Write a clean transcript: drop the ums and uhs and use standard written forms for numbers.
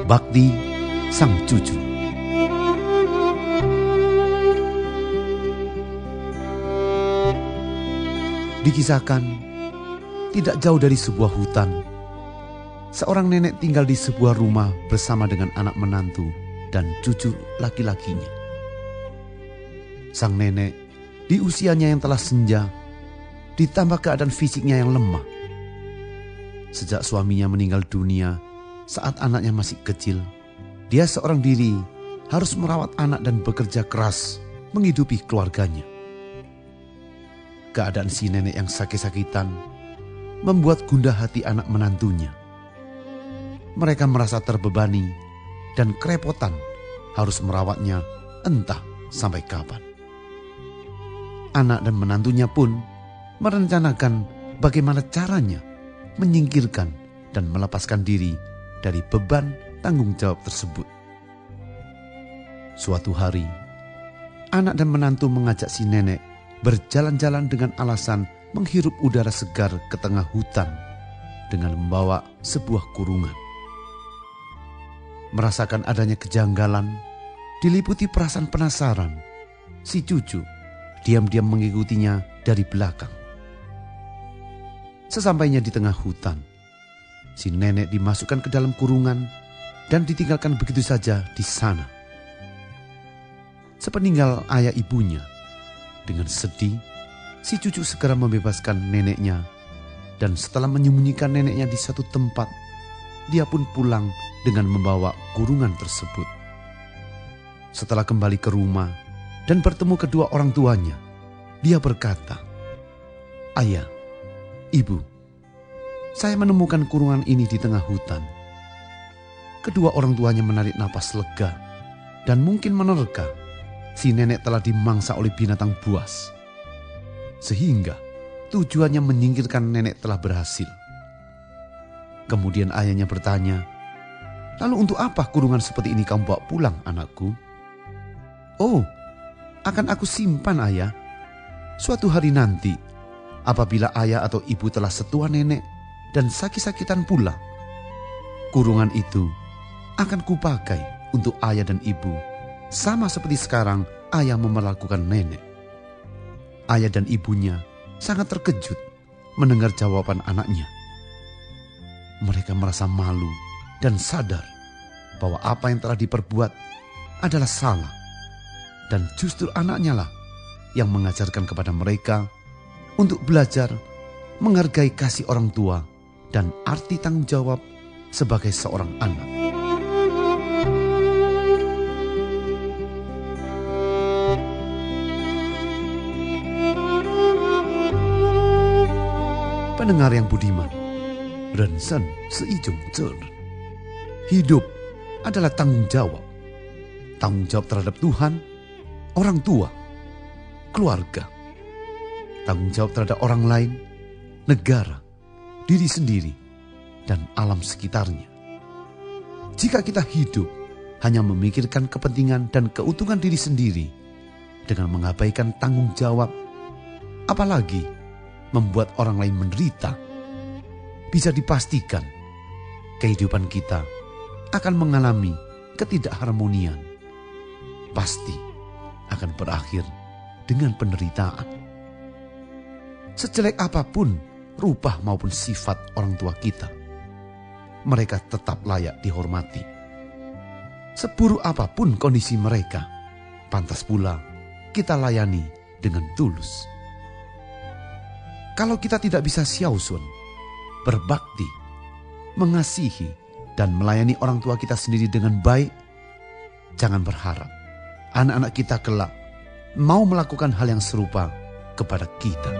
Bakti Sang Cucu. Dikisahkan, tidak jauh dari sebuah hutan, seorang nenek tinggal di sebuah rumah bersama dengan anak menantu dan cucu laki-lakinya. Sang nenek di usianya yang telah senja, ditambah keadaan fisiknya yang lemah. Sejak suaminya meninggal dunia saat anaknya masih kecil, dia seorang diri harus merawat anak dan bekerja keras menghidupi keluarganya. Keadaan si nenek yang sakit-sakitan membuat gundah hati anak menantunya. Mereka merasa terbebani dan kerepotan harus merawatnya entah sampai kapan. Anak dan menantunya pun merencanakan bagaimana caranya menyingkirkan dan melepaskan diri dari beban tanggung jawab tersebut. Suatu hari, anak dan menantu mengajak si nenek berjalan-jalan dengan alasan menghirup udara segar ke tengah hutan dengan membawa sebuah kurungan. Merasakan adanya kejanggalan, diliputi perasaan penasaran, si cucu diam-diam mengikutinya dari belakang. Sesampainya di tengah hutan, si nenek dimasukkan ke dalam kurungan dan ditinggalkan begitu saja di sana. Sepeninggal ayah ibunya, dengan sedih, si cucu segera membebaskan neneknya, dan setelah menyembunyikan neneknya di satu tempat, dia pun pulang dengan membawa kurungan tersebut. Setelah kembali ke rumah dan bertemu kedua orang tuanya, dia berkata, "Ayah, Ibu, saya menemukan kurungan ini di tengah hutan." Kedua orang tuanya menarik napas lega dan mungkin menerka si nenek telah dimangsa oleh binatang buas. Sehingga tujuannya menyingkirkan nenek telah berhasil. Kemudian ayahnya bertanya, "Lalu untuk apa kurungan seperti ini kamu bawa pulang, anakku?" "Oh, akan aku simpan, ayah. Suatu hari nanti, apabila ayah atau ibu telah setua nenek dan sakit-sakitan pula, kurungan itu akan kupakai untuk ayah dan ibu, sama seperti sekarang ayah memperlakukan nenek." Ayah dan ibunya sangat terkejut mendengar jawaban anaknya. Mereka merasa malu dan sadar bahwa apa yang telah diperbuat adalah salah, dan justru anaknya lah yang mengajarkan kepada mereka untuk belajar menghargai kasih orang tua dan arti tanggung jawab sebagai seorang anak. Pendengar yang budiman, Rensen seijung cer. Hidup adalah tanggung jawab. Tanggung jawab terhadap Tuhan, orang tua, keluarga. Tanggung jawab terhadap orang lain, negara, diri sendiri, dan alam sekitarnya. Jika kita hidup hanya memikirkan kepentingan dan keuntungan diri sendiri dengan mengabaikan tanggung jawab, apalagi membuat orang lain menderita, bisa dipastikan kehidupan kita akan mengalami ketidakharmonian. Pasti akan berakhir dengan penderitaan. Sejelek apapun rupa maupun sifat orang tua kita, mereka tetap layak dihormati. Seburuk apapun kondisi mereka, pantas pula kita layani dengan tulus. Kalau kita tidak bisa syausun, berbakti, mengasihi, dan melayani orang tua kita sendiri dengan baik, jangan berharap anak-anak kita kelak mau melakukan hal yang serupa kepada kita.